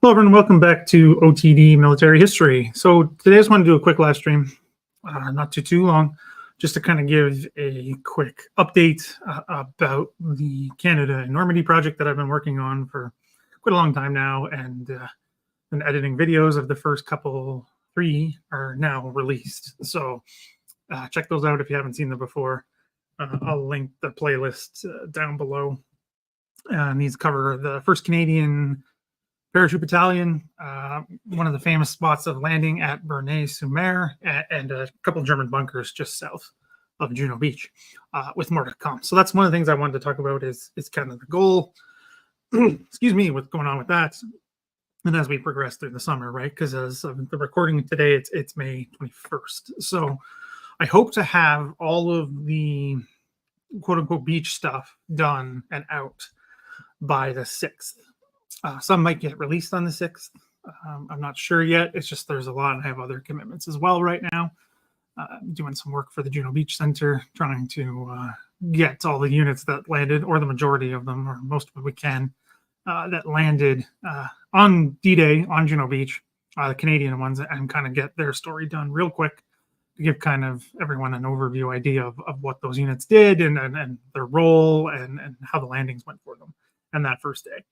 Hello everyone, welcome back to OTD Military History. So today I just want to do a quick live stream, not too long, just to kind of give a quick update about the Canada and Normandy project that I've been working on for quite a long time now, and been editing videos of the first couple. 3 are now released. So check those out if you haven't seen them before. I'll link the playlist down below. These cover the 1st Canadian Parachute Battalion, one of the famous spots of landing at Bernay-sur-Mer, and a couple German bunkers just south of Juno Beach, with more to come. So that's one of the things I wanted to talk about is kind of the goal, excuse me, what's going on with that. And as we progress through the summer, right? Because as of the recording today, it's May 21st. So I hope to have all of the quote unquote beach stuff done and out by the 6th. Some might get released on the 6th. I'm not sure yet. It's just there's a lot, and I have other commitments as well right now. Doing some work for the Juno Beach Center, trying to get all the units that landed, or the majority of them, or most of them we can, that landed on D-Day on Juno Beach, the Canadian ones, and kind of get their story done real quick to give kind of everyone an overview idea of what those units did and their role and how the landings went for them and that first day.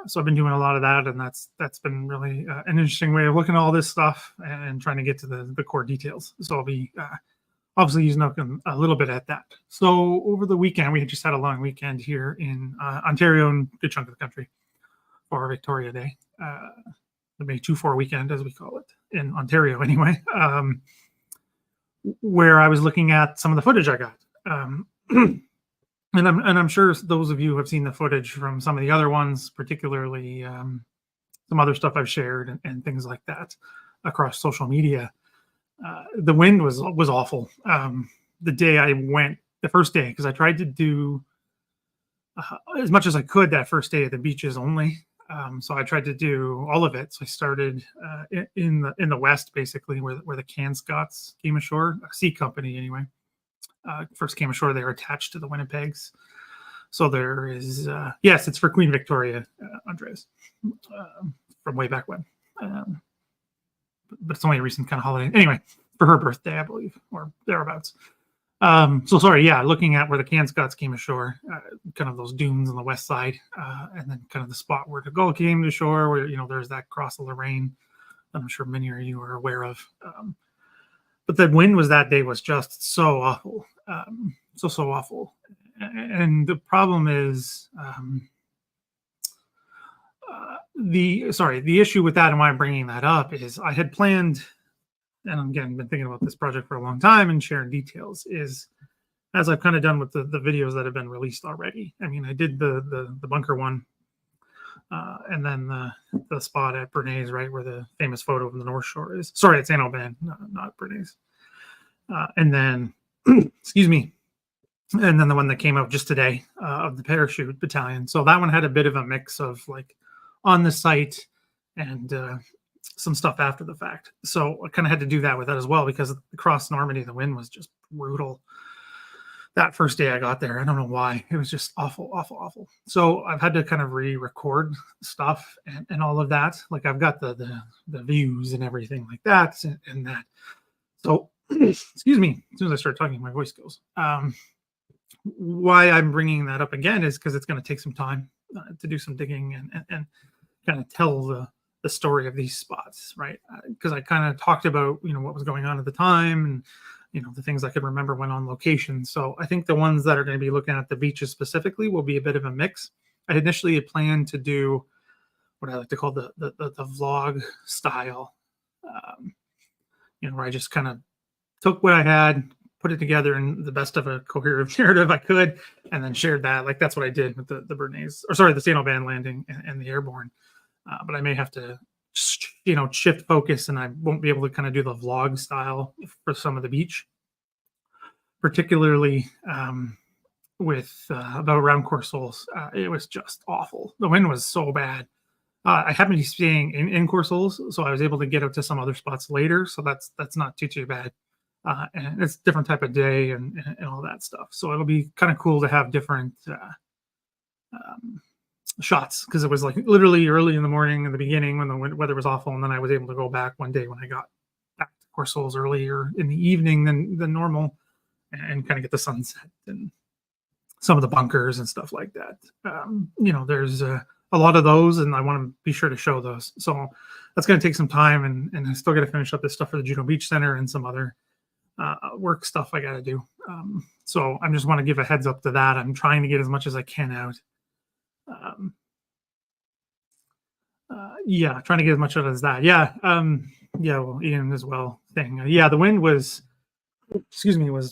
So I've been doing a lot of that, and that's been really an interesting way of looking at all this stuff and trying to get to the core details. So I'll be obviously using up a little bit at that. So over the weekend, we just had a long weekend here in Ontario and a good chunk of the country for Victoria Day, the May 2-4 weekend, as we call it, in Ontario anyway, where I was looking at some of the footage I got. And I'm sure those of you who have seen the footage from some of the other ones, particularly some other stuff I've shared and things like that across social media. The wind was awful. The day I went, the first day, because I tried to do as much as I could that first day at the beaches only. So I tried to do all of it. So I started in the west, basically, where the Canscots came ashore, a sea company anyway. First came ashore, they are attached to the Winnipegs. So there is, yes, it's for Queen Victoria, Andres, from way back when. But it's only a recent kind of holiday. Anyway, for her birthday, I believe, or thereabouts. So sorry, yeah, looking at where the Canscots came ashore, kind of those dunes on the west side, and then kind of the spot where the Gull came to shore, where, there's that cross of Lorraine that I'm sure many of you are aware of. But the wind that day was just so awful, so awful. And the problem is the issue with that, and why I'm bringing that up, is I had planned, and again, been thinking about this project for a long time and sharing details, is as I've kind of done with the videos that have been released already. I mean, I did the bunker one, and then the spot at Bernay's, right, where the famous photo of the North Shore is. Sorry, it's Saint-Aubin, not Bernay's. And then, excuse me, and then the one that came out just today of the Parachute Battalion. So that one had a bit of a mix of like on the site and some stuff after the fact. So I kind of had to do that with that as well, because across Normandy, the wind was just brutal. That first day I got there, I don't know why. It was just awful, awful, awful. So I've had to kind of re-record stuff and all of that. Like I've got the views and everything like that and that. So, excuse me, as soon as I start talking, my voice goes. Why I'm bringing that up again is because it's going to take some time to do some digging and kind of tell the story of these spots, right? Because I kind of talked about, what was going on at the time and, the things I could remember when on location. So I think the ones that are going to be looking at the beaches specifically will be a bit of a mix. I initially had planned to do what I like to call the vlog style, where I just kind of took what I had, put it together in the best of a coherent narrative I could, and then shared that. Like that's what I did with the the Saint-Aubin landing and the airborne. But I may have to, shift focus, and I won't be able to kind of do the vlog style for some of the beach, particularly with about around Courseulles. It was just awful. The wind was so bad. I happened to be staying in Courseulles, so I was able to get out to some other spots later. So that's not too bad. And it's a different type of day and all that stuff. So it'll be kind of cool to have different shots, because it was like literally early in the morning in the beginning when the weather was awful, and then I was able to go back one day when I got back to Course Holes earlier in the evening than normal, and kind of get the sunset and some of the bunkers and stuff like that. There's a lot of those, and I want to be sure to show those. So that's going to take some time, and I still got to finish up this stuff for the Juno Beach Center and some other work stuff I got to do. So I just want to give a heads up to that. I'm trying to get as much as I can out. Trying to get as much out as that. Well, Ian as well thing. The wind was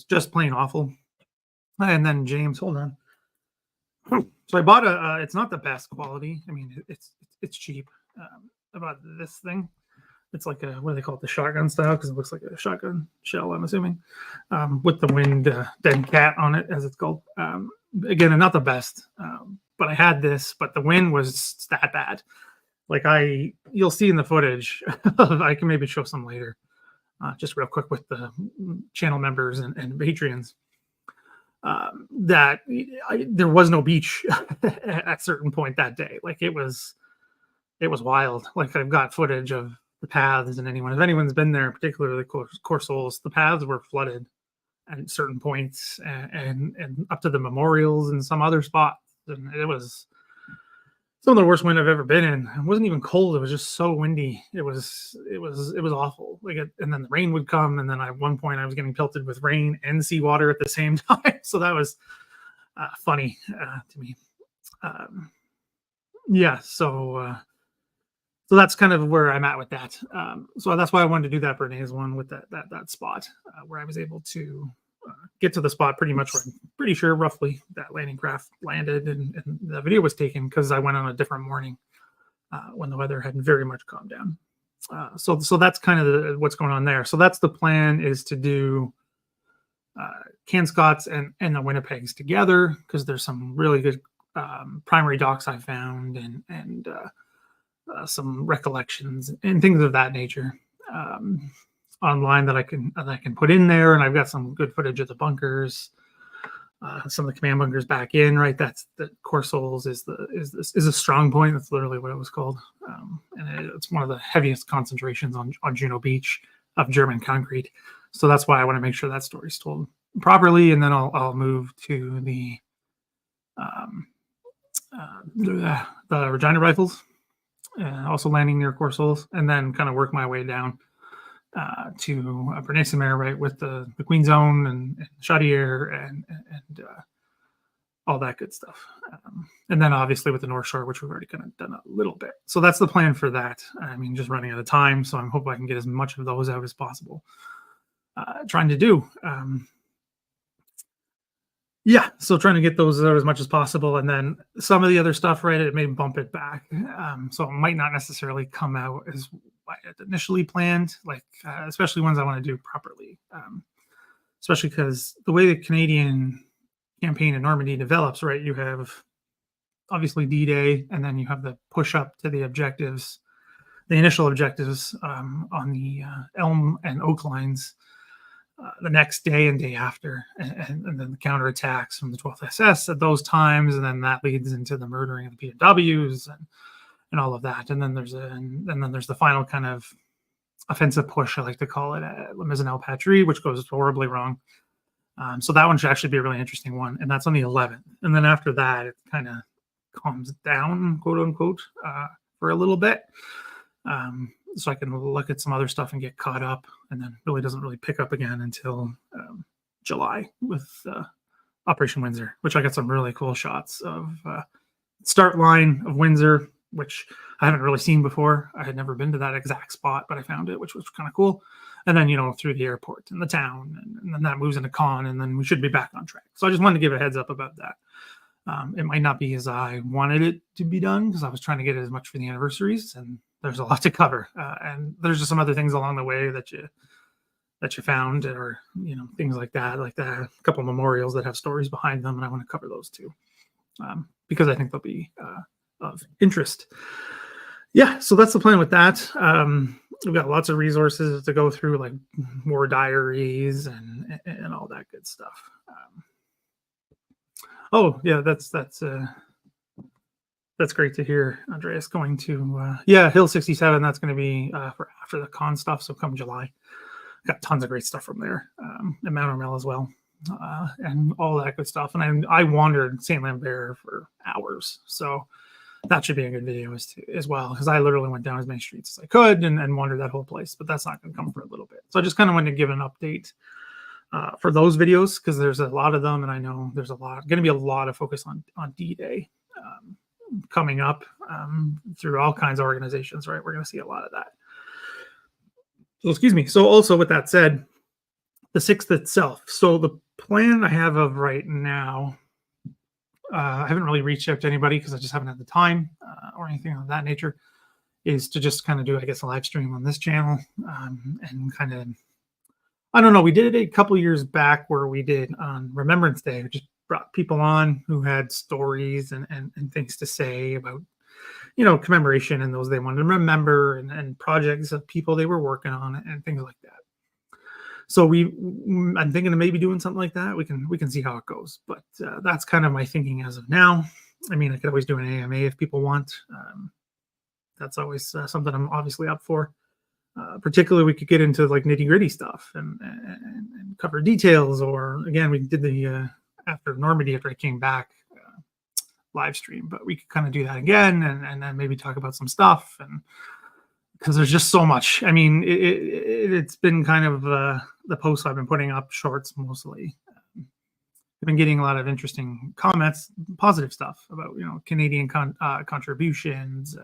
just plain awful. And then James, hold on. So I bought it's not the best quality. I mean, it's cheap. I bought this thing. It's like what do they call it? The shotgun style, because it looks like a shotgun shell, I'm assuming, with the wind dead cat on it, as it's called. Again, not the best, but I had this, but the wind was that bad. Like you'll see in the footage. I can maybe show some later, just real quick with the channel members and Patreons. That there was no beach at a certain point that day. Like it was wild. Like I've got footage of the paths, and if anyone's been there, particularly Course Holes, the paths were flooded at certain points, and up to the memorials and some other spots, and it was some of the worst wind I've ever been in. It wasn't even cold; it was just so windy. It was awful. And then the rain would come, and then at one point I was getting pelted with rain and seawater at the same time. So that was funny to me. So that's kind of where I'm at with that. So that's why I wanted to do that Bernays one with that spot where I was able to get to the spot pretty much where I'm pretty sure roughly that landing craft landed, and the video was taken because I went on a different morning when the weather hadn't very much calmed down. So that's kind of what's going on there. So that's the plan, is to do Canscots and the Winnipegs together, because there's some really good primary docs I found, and some recollections and things of that nature online that I can put in there. And I've got some good footage of the bunkers, some of the command bunkers back in. Right, that's the Course Holes is a strong point. That's literally what it was called, and it's one of the heaviest concentrations on Juno Beach of German concrete. So that's why I want to make sure that story's told properly, and then I'll move to the Regina rifles. Also landing near Course Holes, and then kind of work my way down to Bernays-sur-Mer, right, with the Queen Zone and Chaudière and all that good stuff. And then obviously with the North Shore, which we've already kind of done a little bit. So that's the plan for that. I mean, just running out of time, so I'm hoping I can get as much of those out as possible. Trying to do. So trying to get those out as much as possible, and then some of the other stuff, right, it may bump it back. So it might not necessarily come out as I had initially planned, like especially ones I want to do properly. Especially because the way the Canadian campaign in Normandy develops, right, you have obviously D-Day, and then you have the push up to the objectives, the initial objectives on the Elm and Oak lines. The next day and day after, and then the counterattacks from the 12th SS at those times, and then that leads into the murdering of the POWs and all of that. And then there's the final kind of offensive push, I like to call it, at La Maisonneuve Patrie, which goes horribly wrong. So that one should actually be a really interesting one, and that's on the 11th. And then after that, it kind of calms down, quote unquote, for a little bit. So I can look at some other stuff and get caught up, and then really doesn't really pick up again until July with Operation Windsor, which I got some really cool shots of start line of Windsor, which I haven't really seen before. I had never been to that exact spot, but I found it, which was kind of cool. And then, through the airport and the town, and then that moves into Con, and then we should be back on track. So I just wanted to give a heads up about that. It might not be as I wanted it to be done, because I was trying to get as much for the anniversaries, and there's a lot to cover. And there's just some other things along the way that you found, or things like that, a couple of memorials that have stories behind them, and I want to cover those too, because I think they'll be of interest. So that's the plan with that. We've got lots of resources to go through, like war diaries and all that good stuff. That's That's great to hear, Andreas. Going to yeah, Hill 67. That's going to be for after the con stuff. So come July, got tons of great stuff from there, and Mount Ormel as well, and all that good stuff. And I wandered Saint Lambert for hours, so that should be a good video as well, because I literally went down as many streets as I could and wandered that whole place. But that's not going to come for a little bit. So I just kind of wanted to give an update for those videos, because there's a lot of them, and I know there's going to be a lot of focus on D-Day coming up through all kinds of organizations, right? We're going to see a lot of that. So, excuse me. So also with that said, the 6th itself. So the plan I have of right now, I haven't really reached out to anybody because I just haven't had the time or anything of that nature, is to just kind of do, I guess, a live stream on this channel and kind of, I don't know, we did it a couple years back where we did on Remembrance Day. We just brought people on who had stories and things to say about, you know, commemoration and those they wanted to remember, and projects of people they were working on and things like that. So I'm thinking of maybe doing something like that. We can see how it goes, but that's kind of my thinking as of now. I mean, I could always do an AMA if people want. That's always something I'm obviously up for. Particularly, we could get into like nitty gritty stuff and cover details. Or again, we did the after Normandy, after I came back, live stream, but we could kind of do that again and then maybe talk about some stuff, and because there's just so much. I mean, it's been kind of the posts I've been putting up, shorts mostly. I've been getting a lot of interesting comments, positive stuff about, you know, Canadian contributions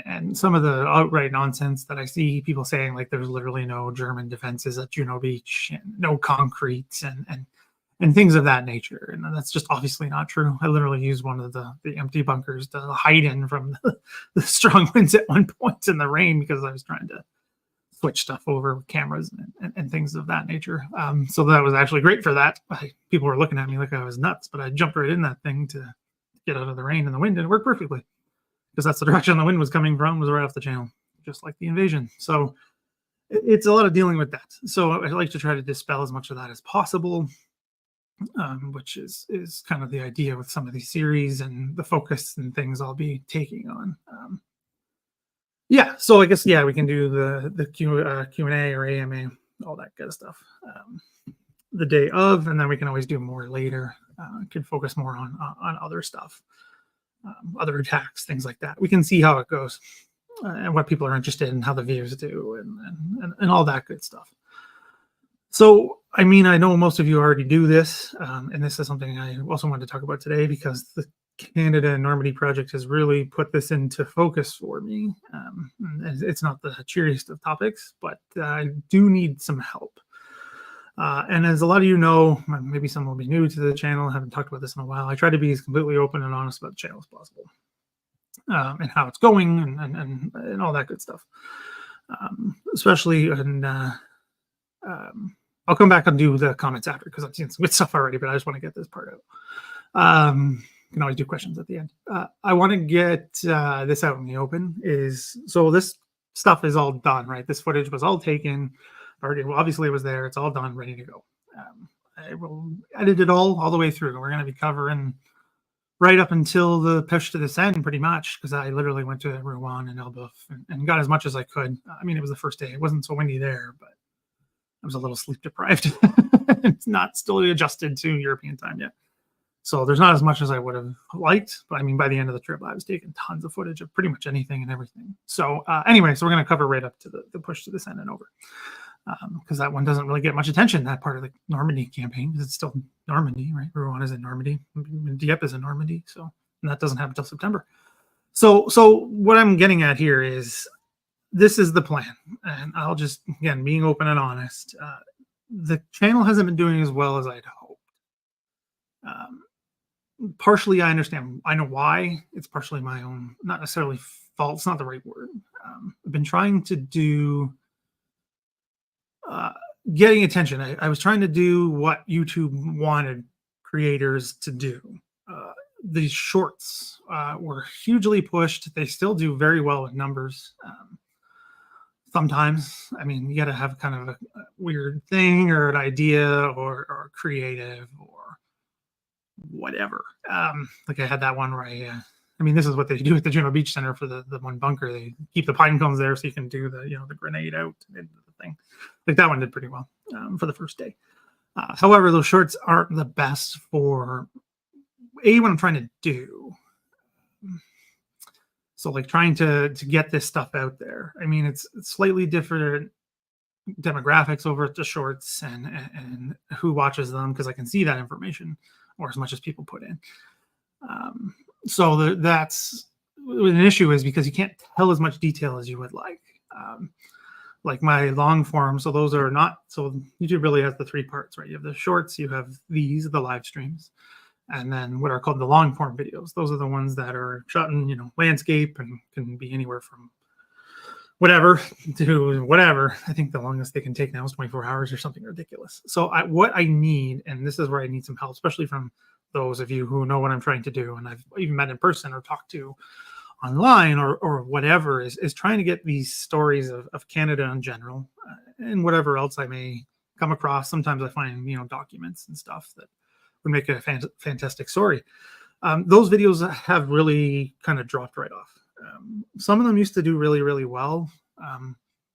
and some of the outright nonsense that I see people saying, like there's literally no German defenses at Juno Beach and no concrete and things of that nature. And that's just obviously not true. I literally used one of the empty bunkers to hide in from the strong winds at one point in the rain, because I was trying to switch stuff over with cameras and things of that nature. So that was actually great for that. People were looking at me like I was nuts, but I jumped right in that thing to get out of the rain and the wind, and it worked perfectly, because that's the direction the wind was coming from, was right off the channel, just like the invasion. So it's a lot of dealing with that. So I like to try to dispel as much of that as possible. Which is kind of the idea with some of these series and the focus and things I'll be taking on. Yeah, so I guess, yeah, we can do the Q&A or AMA, all that good stuff, the day of, and then we can always do more later. Can focus more on other stuff, other attacks, things like that. We can see how it goes and what people are interested in, how the views do, and all that good stuff. So, I mean, I know most of you already do this, and this is something I also wanted to talk about today, because the Canada and Normandy project has really put this into focus for me. It's not the cheeriest of topics, but I do need some help. And as a lot of you know, maybe some will be new to the channel, I haven't talked about this in a while, I try to be as completely open and honest about the channel as possible, and how it's going and all that good stuff. Especially in... I'll come back and do the comments after, because I've seen some good stuff already, but I just want to get this part out. You can always do questions at the end. I want to get this out in the open. So this stuff is all done, right? This footage was all taken. Already, well, obviously it was there. It's all done, ready to go. I will edit it all the way through. We're going to be covering right up until the push to the Seine, pretty much, because I literally went to Rouen and Elbeuf and got as much as I could. I mean, it was the first day. It wasn't so windy there, but I was a little sleep deprived. It's not still adjusted to European time yet. So there's not as much as I would have liked. But I mean, by the end of the trip, I was taking tons of footage of pretty much anything and everything. So anyway, so we're going to cover right up to the push to the Seine and over. Because that one doesn't really get much attention, that part of the Normandy campaign, because it's still Normandy, right? Rouen is in Normandy. Dieppe is in Normandy. So, and that doesn't happen until September. So what I'm getting at here is, this is the plan, and I'll just, again, being open and honest, the channel hasn't been doing as well as I'd hoped. Partially, I understand. I know why. It's partially my own, not necessarily fault. It's not the right word. I've been trying to do, getting attention. I was trying to do what YouTube wanted creators to do. These shorts were hugely pushed. They still do very well with numbers. Sometimes, I mean, you got to have kind of a weird thing or an idea or creative or whatever. Like I had that one where I I mean, this is what they do at the Juno Beach Center for the one bunker. They keep the pine cones there so you can do the, the grenade out into the thing. Like that one did pretty well for the first day. However, those shorts aren't the best for what I'm trying to do. So like trying to get this stuff out there. I mean, it's slightly different demographics over at the shorts and who watches them, because I can see that information, or as much as people put in. So that's an issue, is because you can't tell as much detail as you would like my long form. So those are not, so YouTube really has the 3 parts, right? You have the shorts, you have the live streams, and then what are called the long form videos. Those are the ones that are shot in, landscape and can be anywhere from whatever to whatever. I think the longest they can take now is 24 hours or something ridiculous. So what I need, and this is where I need some help, especially from those of you who know what I'm trying to do, and I've even met in person or talked to online or whatever, is trying to get these stories of Canada in general and whatever else I may come across. Sometimes I find, documents and stuff that would make a fantastic story. Those videos have really kind of dropped right off. Some of them used to do really, really well.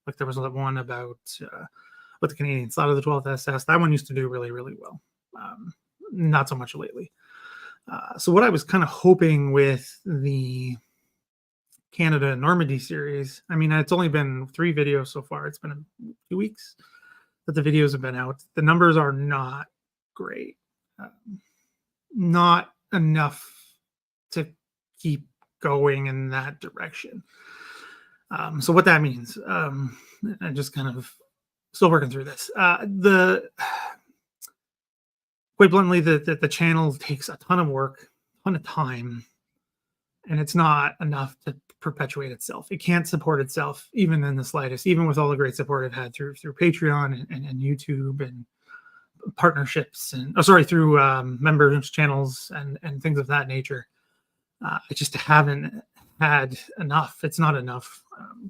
Like there was one about with the Canadians out of the 12th SS. That one used to do really, really well. Not so much lately. So what I was kind of hoping with the Canada and Normandy series, I mean, it's only been 3 videos so far. It's been a few weeks that the videos have been out. The numbers are not great. Not enough to keep going in that direction. So what that means, I'm just kind of still working through this. Quite bluntly, the channel takes a ton of work, a ton of time, and it's not enough to perpetuate itself. It can't support itself even in the slightest, even with all the great support I've had through Patreon and YouTube and partnerships and through members channels and things of that nature. I just haven't had enough. It's not enough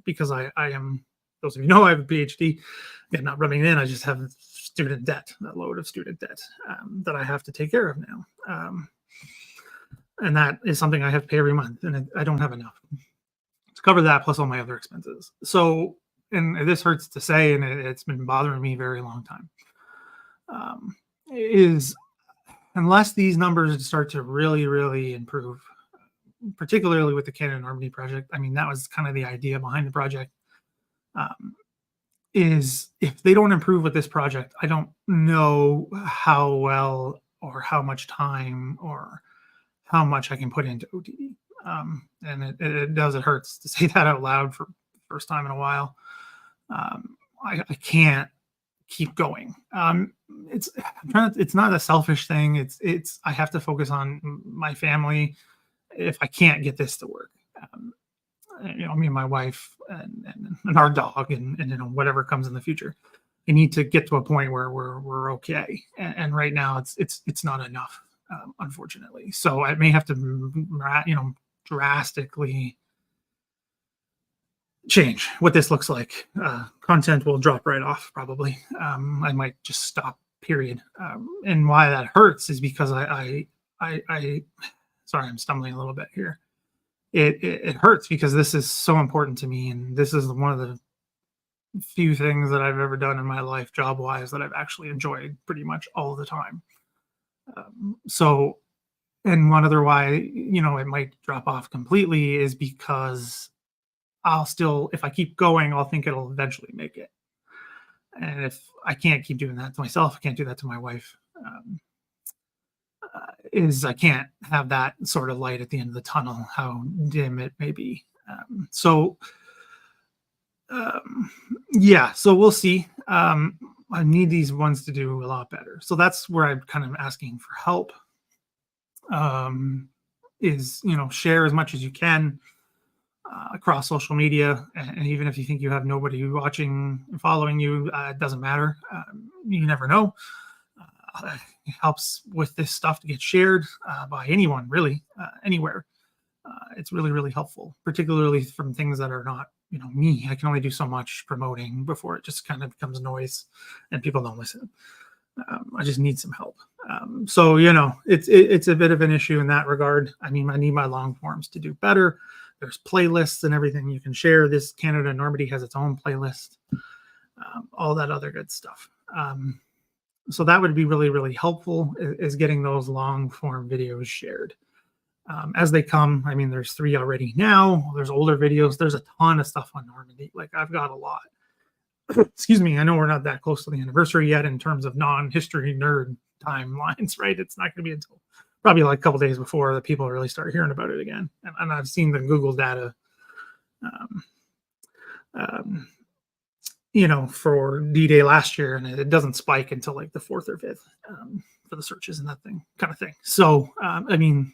because I am, those of you know, I have a PhD. Again, not rubbing it in. I just have student debt, a load of student debt that I have to take care of now. And that is something I have to pay every month, and I don't have enough to cover that, plus all my other expenses. So, and this hurts to say, and it's been bothering me a very long time, is unless these numbers start to really, really improve, particularly with the Canada Normandy project. I mean, that was kind of the idea behind the project. Is if they don't improve with this project, I don't know how well or how much time or how much I can put into OTD. And it hurts to say that out loud for the first time in a while. I can't keep going. It's not a selfish thing. It's I have to focus on my family if I can't get this to work. Me and my wife and our dog and whatever comes in the future. I need to get to a point where we're okay. And right now it's not enough, unfortunately. So I may have to, drastically change what this looks like. Content will drop right off probably. I might just stop, period. And why that hurts is because I sorry, I'm stumbling a little bit here. It hurts because this is so important to me, and this is one of the few things that I've ever done in my life, job-wise, that I've actually enjoyed pretty much all the time. So, and one other why, it might drop off completely is because I'll still, if I keep going, I'll think it'll eventually make it. And if I can't keep doing that to myself, I can't do that to my wife. I can't have that sort of light at the end of the tunnel, how dim it may be. So we'll see. I need these ones to do a lot better. So that's where I'm kind of asking for help. Share as much as you can across social media. And even if you think you have nobody watching and following you, it doesn't matter. You never know. It helps with this stuff to get shared by anyone, really, anywhere. It's really, really helpful, particularly from things that are not, me. I can only do so much promoting before it just kind of becomes noise and people don't listen. I just need some help. So, you know, it's a bit of an issue in that regard. I mean, I need my long forms to do better. There's playlists and everything you can share. This Canada Normandy has its own playlist, all that other good stuff. So that would be really, really helpful, is getting those long form videos shared. As they come, I mean, there's 3 already now. There's older videos. There's a ton of stuff on Normandy. Like, I've got a lot. Excuse me. I know we're not that close to the anniversary yet in terms of non-history nerd timelines, right? It's not going to be until probably like a couple days before that people really start hearing about it again. And I've seen the Google data, you know, for D-Day last year, and it doesn't spike until like the 4th or 5th for the searches and that kind of thing. So, I mean,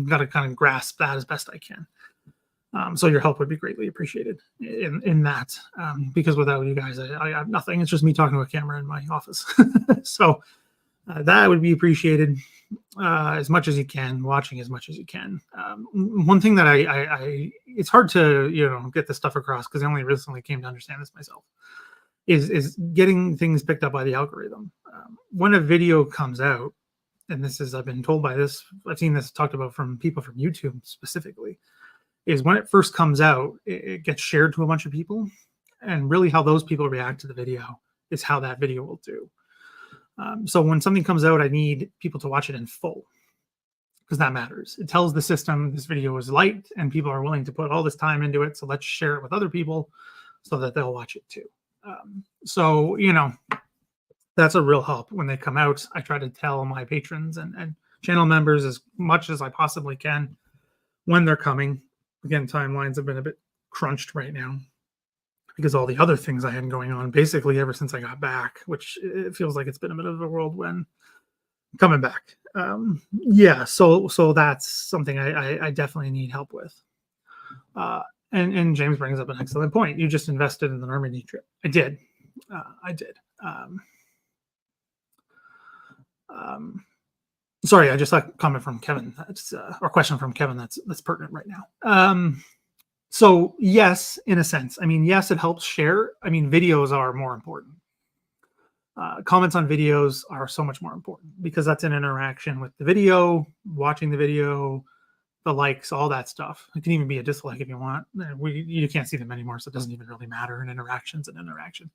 got to kind of grasp that as best I can. So your help would be greatly appreciated in that, because without you guys, I have nothing. It's just me talking to a camera in my office. So that would be appreciated as much as you can, watching as much as you can. One thing that it's hard to, you know, get this stuff across, because I only recently came to understand this myself, is getting things picked up by the algorithm. When a video comes out, and this is, I've been told by this, I've seen this talked about from people from YouTube specifically, is when it first comes out, it gets shared to a bunch of people, and really how those people react to the video is how that video will do. So when something comes out, I need people to watch it in full, because that matters. It tells the system this video is liked and people are willing to put all this time into it, so let's share it with other people so that they'll watch it too. So, you know, that's a real help when they come out. I try to tell my patrons and channel members as much as I possibly can when they're coming. Again, timelines have been a bit crunched right now because all the other things I had going on basically ever since I got back, which it feels like it's been a bit of a whirlwind coming back. Yeah, so that's something I definitely need help with. And James brings up an excellent point. You just invested in the Normandy trip. I did. Sorry, I just saw a comment from Kevin. Or question from Kevin that's pertinent right now. So yes, in a sense. I mean, yes, it helps share. I mean, videos are more important. Comments on videos are so much more important because that's an interaction with the video, watching the video, the likes, all that stuff. It can even be a dislike if you want. You can't see them anymore, so it doesn't even really matter. An interaction's an interaction.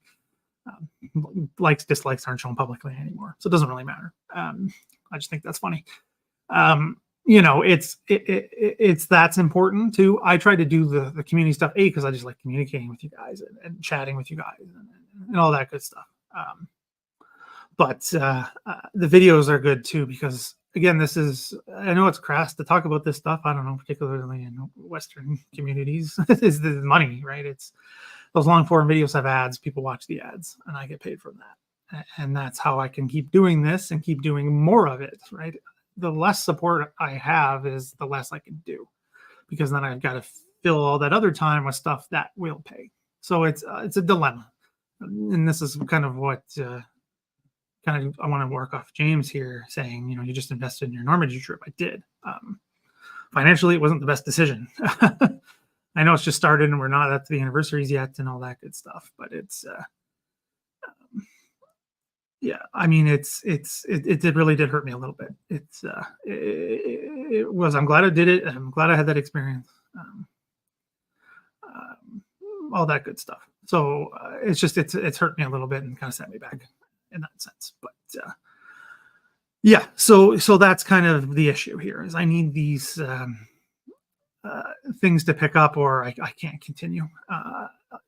Likes, dislikes aren't shown publicly anymore, so it doesn't really matter. I just think that's funny. You know, it's that's important too. I try to do the community stuff, because I just like communicating with you guys and chatting with you guys and all that good stuff. But the videos are good too, because again, I know it's crass to talk about this stuff. I don't know, particularly in Western communities, is the money, right? It's those long form videos have ads. People watch the ads, and I get paid from that. And that's how I can keep doing this and keep doing more of it, right? The less support I have is the less I can do, because then I've got to fill all that other time with stuff that will pay. So it's a dilemma. And this is kind of what I want to work off James here saying, you know, you just invested in your Normandy trip. I did. Financially, it wasn't the best decision. I know it's just started and we're not at the anniversaries yet and all that good stuff, but it's yeah, I mean, it really did hurt me a little bit. It was, I'm glad I did it. I'm glad I had that experience. All that good stuff. So it's hurt me a little bit and kind of set me back in that sense. But yeah, so that's kind of the issue here, is I need these things to pick up, or I can't continue.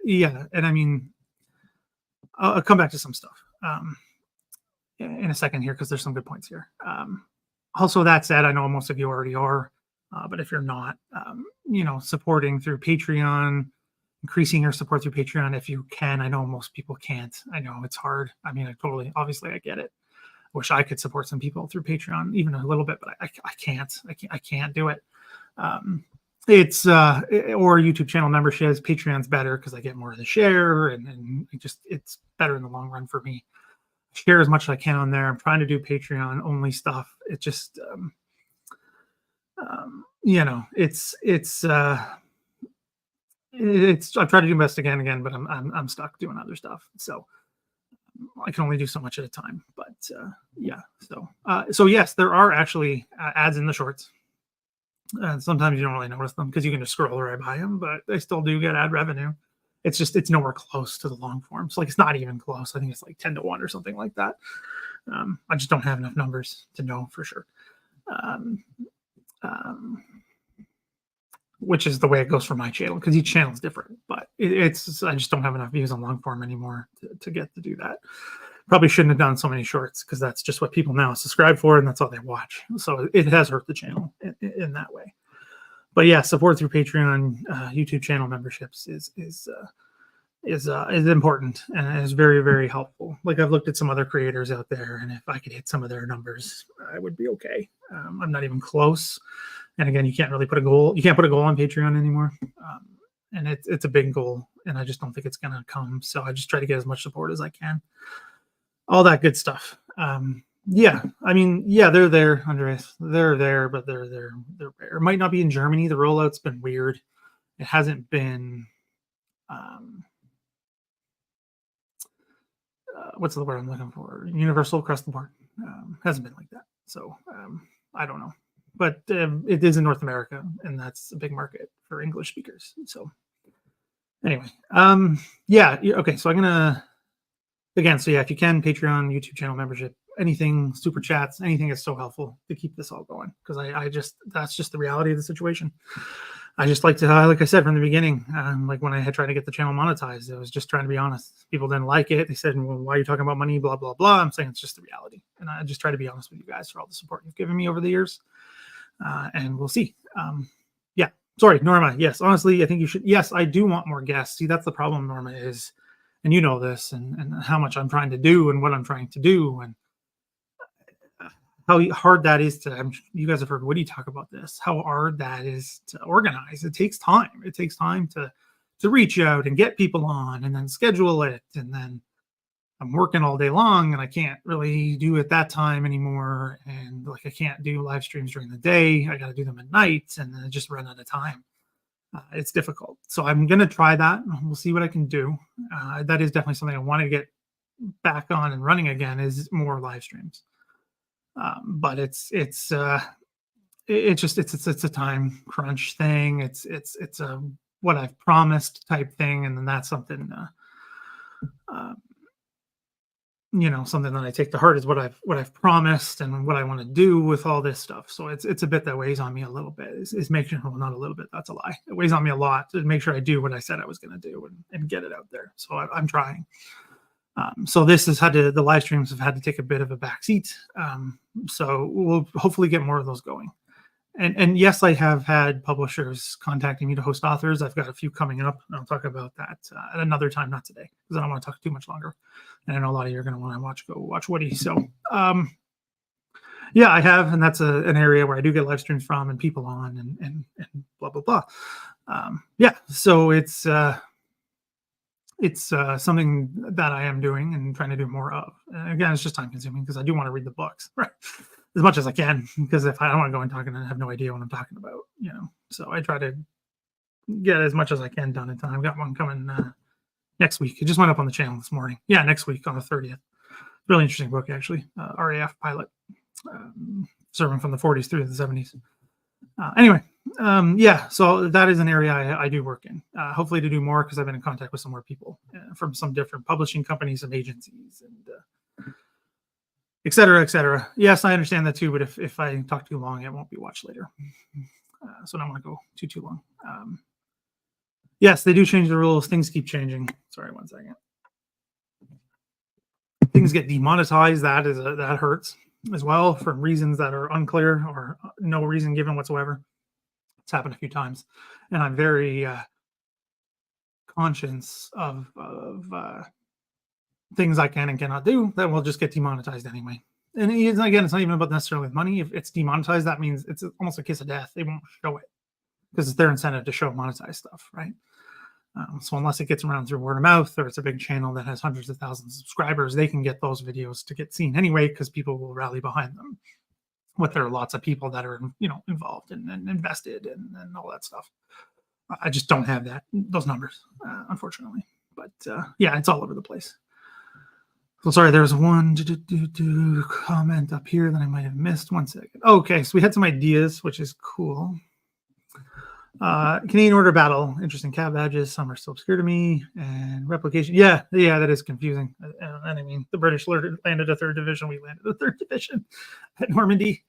Yeah, and I mean, I'll come back to some stuff in a second here, because there's some good points here. Also, that said, I know most of you already are, but if you're not, you know, supporting through Patreon, increasing your support through Patreon if you can. I know most people can't. I know it's hard. I mean, obviously I get it. I wish I could support some people through Patreon even a little bit, but I can't. I can't do it. It's or YouTube channel memberships. Patreon's better because I get more of the share, and it's better in the long run for me. Share as much as I can on there. I'm trying to do Patreon only stuff. It just you know, I've tried to do best again, but I'm stuck doing other stuff. So I can only do so much at a time. But yeah, so yes, there are actually ads in the shorts. And sometimes you don't really notice them because you can just scroll right by them, but they still do get ad revenue. It's just, it's nowhere close to the long form. So like, it's not even close. I think it's like 10-1 or something like that. I just don't have enough numbers to know for sure. Which is the way it goes for my channel, because each channel is different, but it's, I just don't have enough views on long form anymore to get to do that. Probably shouldn't have done so many shorts, because that's just what people now subscribe for, and that's all they watch. So it has hurt the channel in that way. But yeah, support through Patreon, YouTube channel memberships is important, and is very, very helpful. Like, I've looked at some other creators out there, and if I could hit some of their numbers, I would be okay. I'm not even close. And again, you can't really put a goal. You can't put a goal on Patreon anymore. And it's a big goal, and I just don't think it's going to come. So I just try to get as much support as I can. All that good stuff. Yeah, I mean, yeah, they're there, Andreas. They're there, but they're rare. It might not be in Germany. The rollout's been weird. It hasn't been, what's the word I'm looking for? Universal across the board. Hasn't been like that. So I don't know. But it is in North America, and that's a big market for English speakers. So anyway, yeah, okay. So I'm gonna, again, so yeah, if you can, Patreon, YouTube channel membership, anything, super chats, anything is so helpful to keep this all going, because I just, that's just the reality of the situation. I just like to, like I said from the beginning, like when I had tried to get the channel monetized, I was just trying to be honest. People didn't like it. They said, well, why are you talking about money? Blah, blah, blah. I'm saying it's just the reality. And I just try to be honest with you guys for all the support you've given me over the years. And we'll see. Yeah, sorry, Norma. Yes, honestly, I think you should. Yes, I do want more guests. See, that's the problem, Norma, is, and you know this, and how much I'm trying to do and what I'm trying to do, and how hard that is to, you guys have heard Woody talk about this, how hard that is to organize. It takes time. It takes time to reach out and get people on, and then schedule it, and then I'm working all day long, and I can't really do it that time anymore. And like, I can't do live streams during the day. I got to do them at night, and then I just run out of time. It's difficult. So I'm going to try that. We'll see what I can do. That is definitely something I want to get back on and running again, is more live streams. But it's a time crunch thing. It's a what I've promised type thing. And then that's something, you know, something that I take to heart, is what I've promised and what I want to do with all this stuff. So it's a bit that weighs on me a little bit, is making, well, not a little bit, that's a lie. It weighs on me a lot to make sure I do what I said I was going to do, and get it out there. So I'm trying. So this has had to, the live streams have had to take a bit of a backseat. So we'll hopefully get more of those going. And yes, I have had publishers contacting me to host authors. I've got a few coming up, and I'll talk about that at another time, not today, because I don't want to talk too much longer. And I know a lot of you are going to want to go watch Woody. So yeah, I have, and that's an area where I do get live streams from, and people on, and blah, blah, blah. Yeah, so it's something that I am doing and trying to do more of. And again, it's just time consuming, because I do want to read the books, right, as much as I can, because if I don't want to go and talk and I have no idea what I'm talking about, you know. So I try to get as much as I can done in time. I've got one coming next week. It just went up on the channel this morning. Yeah, next week on the 30th. Really interesting book, actually. RAF pilot, serving from the 40s through the 70s. Anyway, yeah, so that is an area I do work in. Hopefully to do more, because I've been in contact with some more people from some different publishing companies and agencies, and et cetera, et cetera. Yes, I understand that too, but if I talk too long, it won't be watched later. So I don't want to go too long. Yes, they do change the rules. Things keep changing. Sorry, one second. Things get demonetized. That hurts as well, for reasons that are unclear, or no reason given whatsoever. It's happened a few times, and I'm very conscious of things I can and cannot do that will just get demonetized anyway. And again, it's not even about necessarily money. If it's demonetized, that means it's almost a kiss of death. They won't show it, because it's their incentive to show monetized stuff, right? So unless it gets around through word of mouth, or it's a big channel that has hundreds of thousands of subscribers, they can get those videos to get seen anyway, because people will rally behind them. But there are lots of people that are, you know, involved and invested and all that stuff. I just don't have those numbers, unfortunately. But yeah, it's all over the place. So sorry, there's one comment up here that I might have missed. 1 second. Okay, so we had some ideas, which is cool. Canadian Order battle, interesting cat badges. Some are still obscure to me. And replication, yeah, that is confusing. And I mean, the British landed a 3rd division. We landed a 3rd division at Normandy.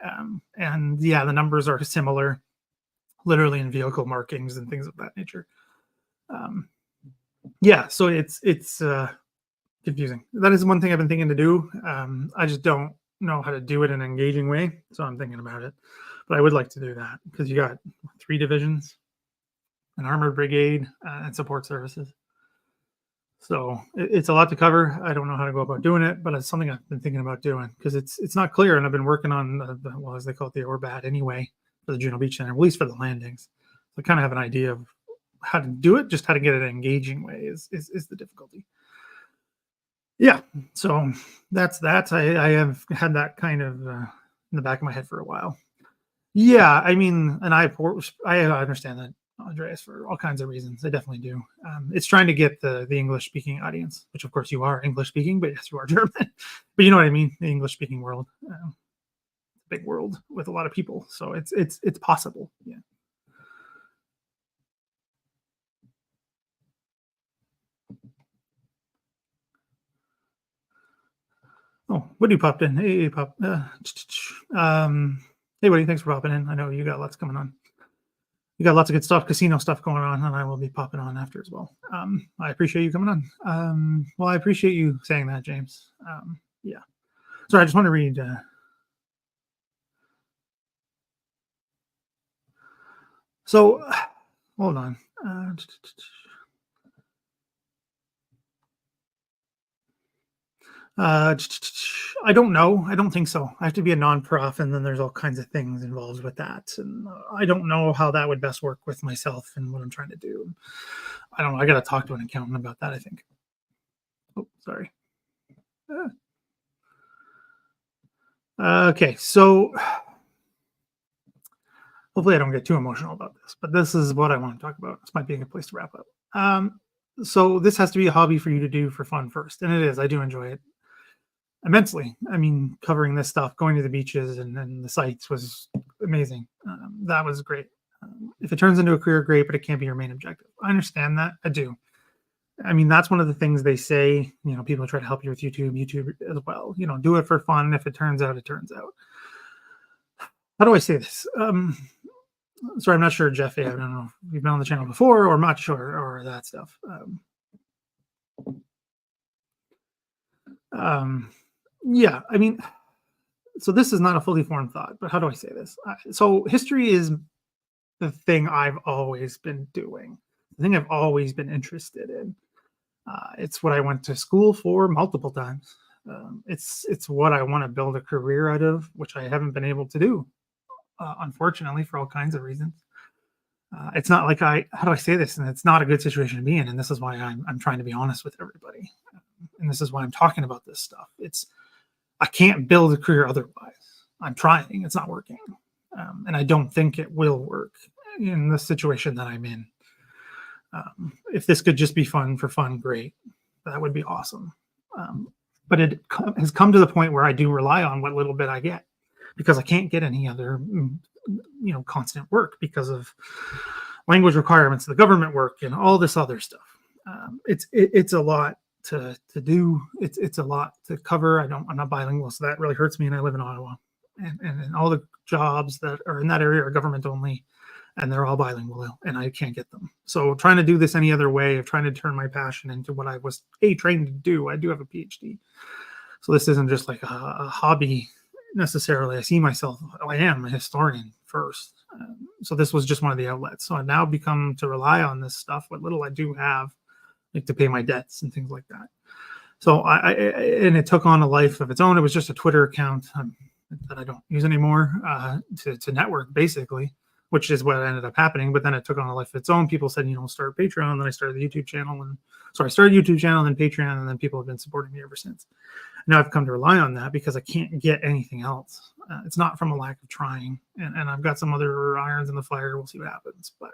And yeah, the numbers are similar, literally in vehicle markings and things of that nature. Yeah, so it's confusing. That is one thing I've been thinking to do. I just don't know how to do it in an engaging way, so I'm thinking about it. But I would like to do that because you got 3 divisions, an armored brigade, and support services. So it's a lot to cover. I don't know how to go about doing it, but it's something I've been thinking about doing because it's not clear, and I've been working on well, as they call it, the ORBAT anyway for the Juno Beach Center, at least for the landings. So I kind of have an idea of how to do it. Just how to get it an engaging way is the difficulty. Yeah, so that's that. I have had that kind of in the back of my head for a while. Yeah, I mean, and I understand that, Andreas, for all kinds of reasons. I definitely do. It's trying to get the English-speaking audience, which of course you are English-speaking, but yes, you are German. But you know what I mean, the English-speaking world, big world with a lot of people. So it's possible. Yeah. Oh, Woody popped in. Hey, Pop. Hey, Woody, thanks for popping in. I know you got lots coming on. You got lots of good stuff, casino stuff going on, and I will be popping on after as well. I appreciate you coming on. Well, I appreciate you saying that, James. Yeah. So I just want to read. So, hold on. I don't know. I don't think so. I have to be a non-prof, and then there's all kinds of things involved with that. And I don't know how that would best work with myself and what I'm trying to do. I don't know. I got to talk to an accountant about that, I think. Oh, sorry. Okay, so hopefully I don't get too emotional about this, but this is what I want to talk about. This might be a good place to wrap up. So this has to be a hobby for you to do for fun first, and it is. I do enjoy it immensely. I mean, covering this stuff, going to the beaches and the sites was amazing. That was great. If it turns into a career, great, but it can't be your main objective. I understand that. I do. I mean, that's one of the things they say, you know, people try to help you with YouTube as well. You know, do it for fun. If it turns out, it turns out. How do I say this? Sorry, I'm not sure, Jeff. I don't know if you've been on the channel before or not sure or that stuff. Yeah, I mean, so this is not a fully formed thought, but how do I say this? So history is the thing I've always been doing, the thing I've always been interested in. It's what I went to school for multiple times. It's what I want to build a career out of, which I haven't been able to do, unfortunately, for all kinds of reasons. It's not like how do I say this? And it's not a good situation to be in. And this is why I'm trying to be honest with everybody. And this is why I'm talking about this stuff. I can't build a career otherwise. I'm trying. It's not working. And I don't think it will work in the situation that I'm in. If this could just be fun for fun, great. That would be awesome. But it has come to the point where I do rely on what little bit I get because I can't get any other, constant work because of language requirements, the government work, and all this other stuff. It's a lot to do. It's a lot to cover. I'm not bilingual, so that really hurts me. And I live in Ottawa, and all the jobs that are in that area are government only, and they're all bilingual, and I can't get them. So trying to do this any other way of trying to turn my passion into what I was trained to do. I do have a PhD, so this isn't just like a hobby necessarily. I see myself. I am a historian first, so this was just one of the outlets. So I now become to rely on this stuff, what little I do have, like to pay my debts and things like that. So and it took on a life of its own. It was just a Twitter account that I don't use anymore to network, basically, which is what ended up happening. But then it took on a life of its own. People said, start Patreon. Then I started the YouTube channel. And so I started YouTube channel, then Patreon, and then people have been supporting me ever since. Now I've come to rely on that because I can't get anything else. It's not from a lack of trying. And I've got some other irons in the fire. We'll see what happens. But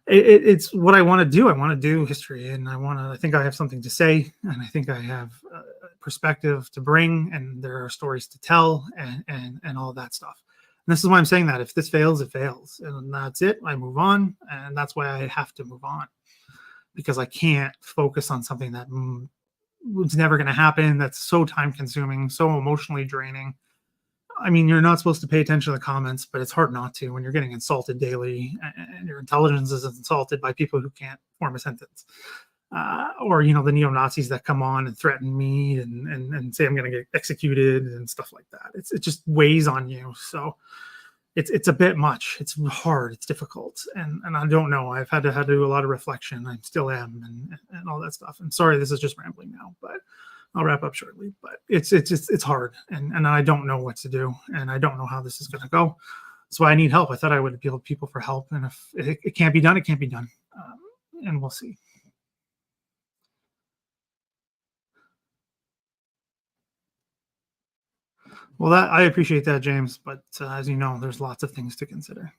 it's what I want to do. I want to do history, and I think I have something to say, and I think I have perspective to bring, and there are stories to tell, and all that stuff. And this is why I'm saying that if this fails, it fails, and that's it. I move on, and that's why I have to move on, because I can't focus on something that it's never going to happen. That's so time consuming, so emotionally draining. I mean, you're not supposed to pay attention to the comments, but it's hard not to when you're getting insulted daily and your intelligence is insulted by people who can't form a sentence. Or, you know, the neo-Nazis that come on and threaten me and say I'm going to get executed and stuff like that. It just weighs on you. So it's a bit much. It's hard. It's difficult. And I don't know. I've had to do a lot of reflection. I still am and all that stuff. And sorry, this is just rambling now, but I'll wrap up shortly. But it's hard. And I don't know what to do. And I don't know how this is going to go. So I need help. I thought I would appeal to people for help. And if it can't be done, it can't be done. And we'll see. Well, I appreciate that, James. But as you know, there's lots of things to consider.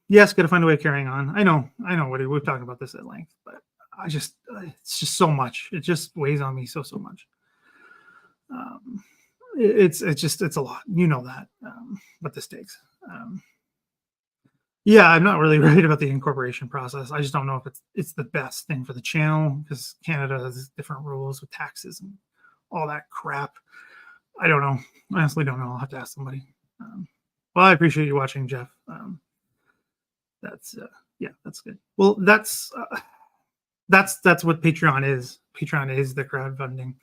Yes, got to find a way of carrying on. I know, Woody. We've talked about this at length, but it's just so much. It just weighs on me so much. It's a lot. You know that. What this takes. Yeah, I'm not really worried about the incorporation process. I just don't know if it's the best thing for the channel, because Canada has different rules with taxes and all that crap. I don't know. I honestly don't know. I'll have to ask somebody. Well, I appreciate you watching, Jeff. That's good. Well, that's what Patreon is. Patreon is the crowdfunding.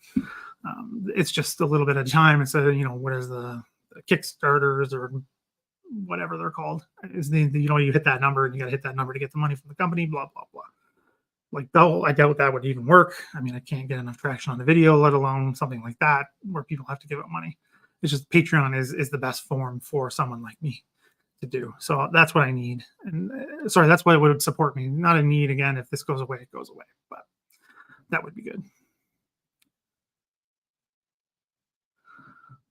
It's just a little bit of time instead of, you know, what is the Kickstarters or whatever they're called, is you hit that number and you got to hit that number to get the money from the company, blah blah blah. Like, though I doubt that would even work. I mean, I can't get enough traction on the video, let alone something like that where people have to give up money. It's just Patreon is the best form for someone like me to do. So that's what I need. And sorry, that's what would support me. Not a need. Again, if this goes away, it goes away. But that would be good.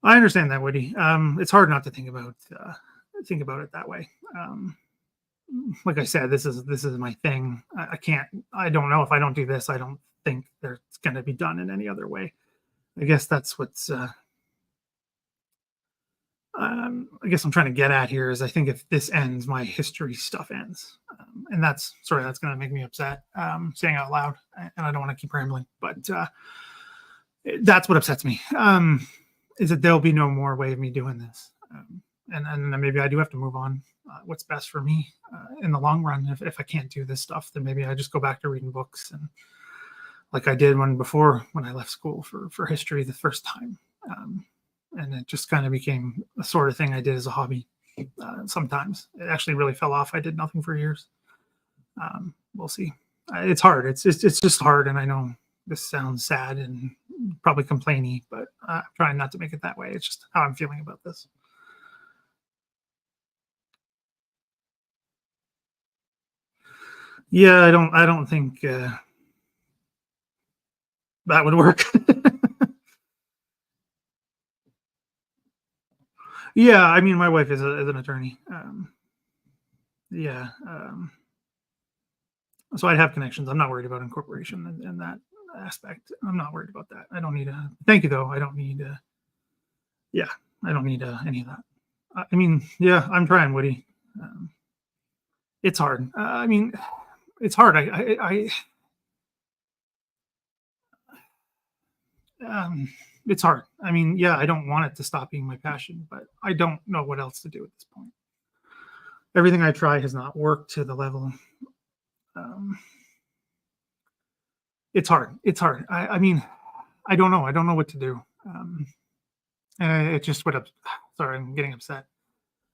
I understand that, Woody. It's hard not to think about it that way. Like I said, this is my thing. I don't know if I don't do this, I don't think it's going to be done in any other way. I guess that's what's I guess I'm trying to get at here is I think if this ends, my history stuff ends. And that's going to make me upset, saying out loud, and I don't want to keep rambling, but that's what upsets me, is that there'll be no more way of me doing this. And maybe I do have to move on. What's best for me in the long run. If I can't do this stuff, then maybe I just go back to reading books, and like I did when I left school for history the first time. And it just kind of became the sort of thing I did as a hobby. Sometimes it actually really fell off. I did nothing for years. We'll see. It's hard. It's just hard. And I know this sounds sad and probably complainy, but I'm trying not to make it that way. It's just how I'm feeling about this. Yeah, I don't think that would work. Yeah, I mean, my wife is an attorney. Yeah. So I'd have connections. I'm not worried about incorporation in that aspect. I'm not worried about that. I don't need thank you, though. I don't need yeah, I don't need any of that. I mean, yeah, I'm trying, Woody. It's hard. I mean, it's hard. It's hard. I mean, yeah, I don't want it to stop being my passion, but I don't know what else to do at this point. Everything I try has not worked to the level. It's hard. It's hard. I mean, I don't know. I don't know what to do. And it just would have. Sorry, I'm getting upset.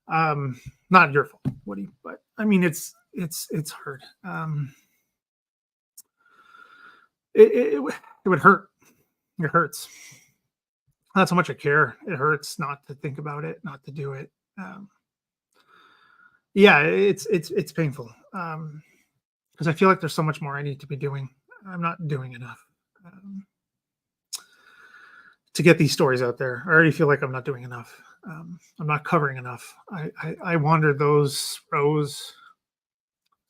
Not your fault, Woody, but I mean, it's hard. It would hurt. It hurts. Not so much I care. It hurts not to think about it, not to do it. Yeah, it's painful, because I feel like there's so much more I need to be doing. I'm not doing enough to get these stories out there. I already feel like I'm not doing enough. I'm not covering enough. I wandered those rows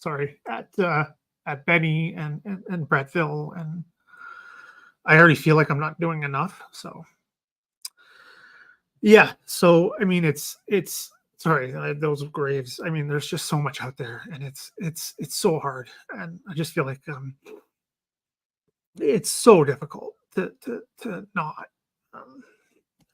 at Benny and Brettville, and I already feel like I'm not doing enough. So yeah, so I mean, it's sorry, those graves. I mean, there's just so much out there, and it's so hard, and I just feel like it's so difficult to not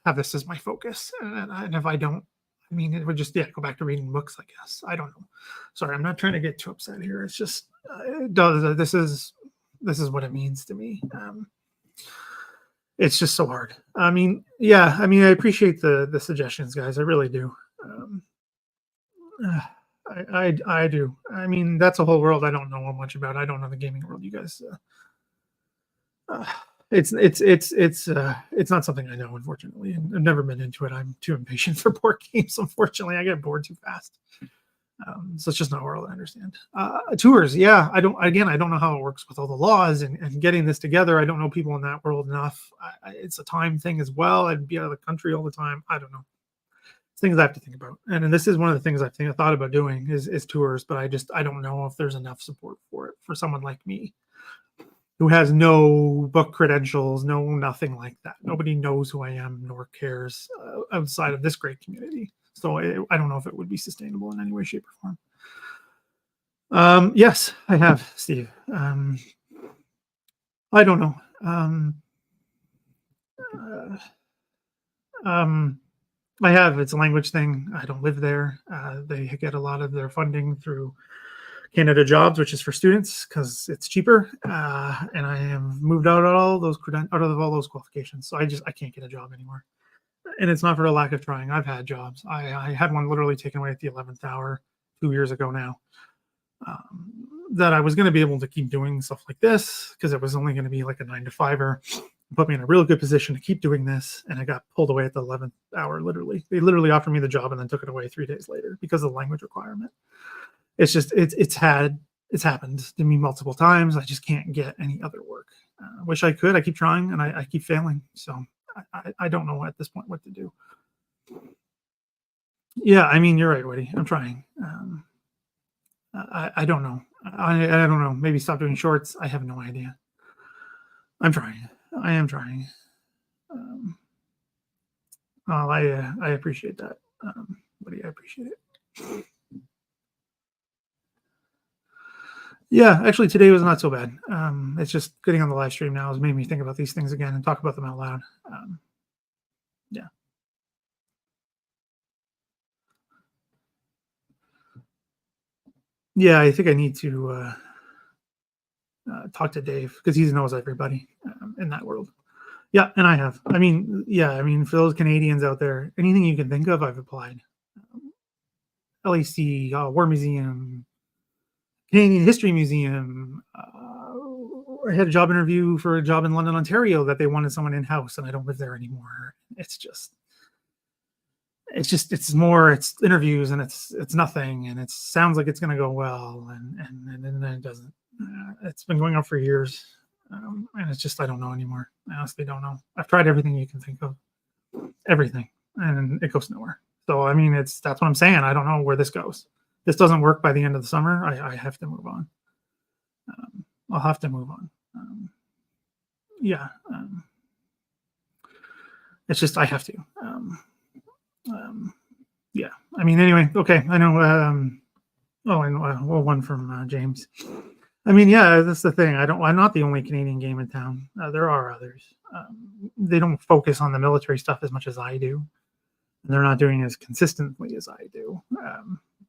have this as my focus, and if I don't, I mean, it would just go back to reading books, I guess. I don't know. Sorry, I'm not trying to get too upset here. It's just it does. This is what it means to me. It's just so hard. I mean, yeah. I mean, I appreciate the suggestions, guys. I really do. I do. I mean, that's a whole world I don't know much about. I don't know the gaming world, you guys. It's not something I know, unfortunately. And I've never been into it. I'm too impatient for board games. Unfortunately, I get bored too fast. So it's just not a world I understand. Tours, yeah. I don't know how it works with all the laws and getting this together. I don't know people in that world enough. It's a time thing as well. I'd be out of the country all the time. I don't know. It's things I have to think about. And this is one of the things I thought about doing is tours, but I don't know if there's enough support for it for someone like me who has no book credentials, no nothing like that. Nobody knows who I am nor cares outside of this great community. So I don't know if it would be sustainable in any way, shape, or form. Yes, I have, Steve. I don't know. I have. It's a language thing. I don't live there. They get a lot of their funding through Canada Jobs, which is for students because it's cheaper. And I have moved out of all those qualifications, so I can't get a job anymore. And it's not for a lack of trying. I've had jobs. I had one literally taken away at the 11th hour 2 years ago now. That I was going to be able to keep doing stuff like this because it was only going to be like a 9 to 5-er. Put me in a real good position to keep doing this, and I got pulled away at the 11th hour. They literally offered me the job and then took it away 3 days later because of the language requirement. It's just it's happened to me multiple times. I just can't get any other work. Wish I could. I keep trying and I keep failing. So I don't know at this point what to do. Yeah, I mean, you're right, Woody. I'm trying. I don't know. I don't know. Maybe stop doing shorts. I have no idea. I'm trying. I am trying. Well, I appreciate that, Woody. I appreciate it. Yeah, actually, today was not so bad. It's just getting on the live stream now has made me think about these things again and talk about them out loud. Yeah. Yeah, I think I need to talk to Dave because he knows everybody in that world. Yeah, and I have. I mean, for those Canadians out there, anything you can think of, I've applied. LAC, War Museum, Canadian History Museum. I had a job interview for a job in London, Ontario that they wanted someone in-house, and I don't live there anymore. It's interviews and it's nothing, and it sounds like it's going to go well, and then it doesn't. It's been going on for years, and it's just I don't know anymore. I honestly don't know. I've tried everything you can think of, everything, and it goes nowhere. So I mean, that's what I'm saying. I don't know where this goes. This doesn't work by the end of the summer. I have to move on. I'll have to move on. Yeah. It's just I have to. Yeah. I mean, anyway. Okay. I know. One from James. I mean, yeah, that's the thing. I'm not the only Canadian game in town. There are others. They don't focus on the military stuff as much as I do. And they're not doing it as consistently as I do.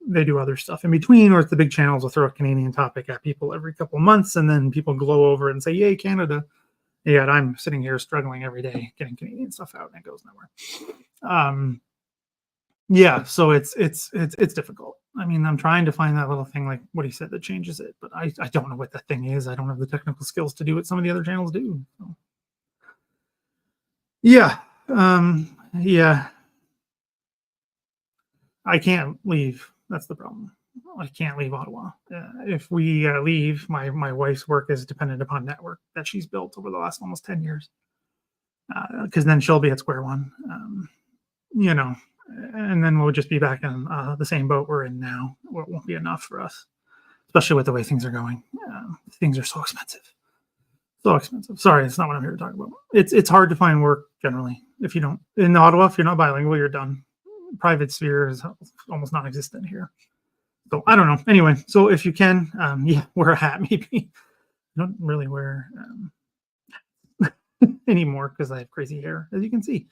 They do other stuff in between, or it's the big channels will throw a Canadian topic at people every couple of months, and then people glow over it and say, "Yay, Canada!" Yet I'm sitting here struggling every day getting Canadian stuff out, and it goes nowhere. Yeah, so it's difficult. I mean, I'm trying to find that little thing like what he said that changes it, but I don't know what that thing is. I don't have the technical skills to do what some of the other channels do. So. Yeah, yeah. I can't leave. That's the problem. I can't leave Ottawa. If we leave, my wife's work is dependent upon network that she's built over the last almost 10 years. Because then she'll be at square one. And then we'll just be back in the same boat we're in now. It won't be enough for us, especially with the way things are going. Things are so expensive. So expensive. Sorry, it's not what I'm here to talk about. It's hard to find work generally. If you don't, in Ottawa, if you're not bilingual, you're done. Private sphere is almost non-existent here. So I don't know. Anyway, so if you can, wear a hat maybe. I don't really wear anymore because I have crazy hair, as you can see.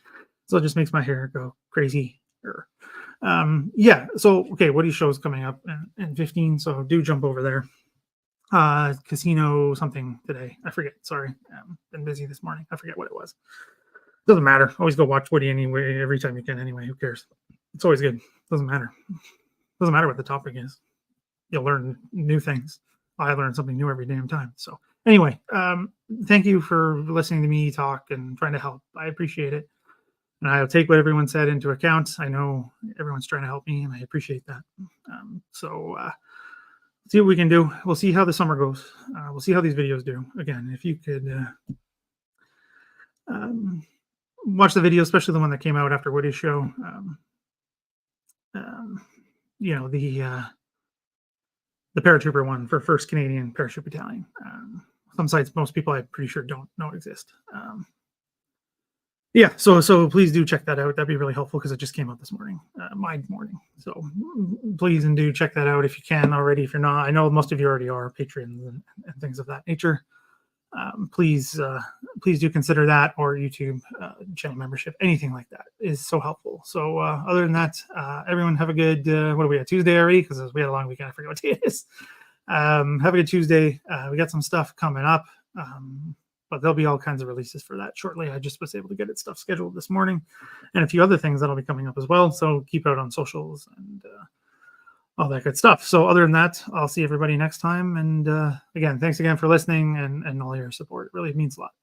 So it just makes my hair go crazy. So okay, Woody show's coming up in 15, so do jump over there. Casino something today. I forget. Sorry. Been busy this morning. I forget what it was. Doesn't matter. Always go watch Woody anyway, every time you can anyway. Who cares? It's always good. Doesn't matter. Doesn't matter what the topic is. You'll learn new things. I learn something new every damn time. So anyway, thank you for listening to me talk and trying to help. I appreciate it. And I'll take what everyone said into account. I know everyone's trying to help me, and I appreciate that. See what we can do. We'll see how the summer goes. We'll see how these videos do. Again, if you could watch the video, especially the one that came out after Woody's show. The paratrooper one for 1st Canadian Parachute Battalion. Some sites most people I'm pretty sure don't know exist. So please do check that out. That'd be really helpful because it just came out this morning, my morning. So please and do check that out if you can already. If you're not, I know most of you already are patrons and things of that nature. Please do consider that, or YouTube channel membership. Anything like that is so helpful. So other than that, everyone have a good, what are we at, Tuesday already? Because we had a long weekend. I forget what day it is. Have a good Tuesday. We got some stuff coming up. But there'll be all kinds of releases for that shortly. I just was able to get it stuff scheduled this morning, and a few other things that'll be coming up as well. So keep out on socials and all that good stuff. So other than that, I'll see everybody next time. And again, thanks again for listening and all your support. It really means a lot.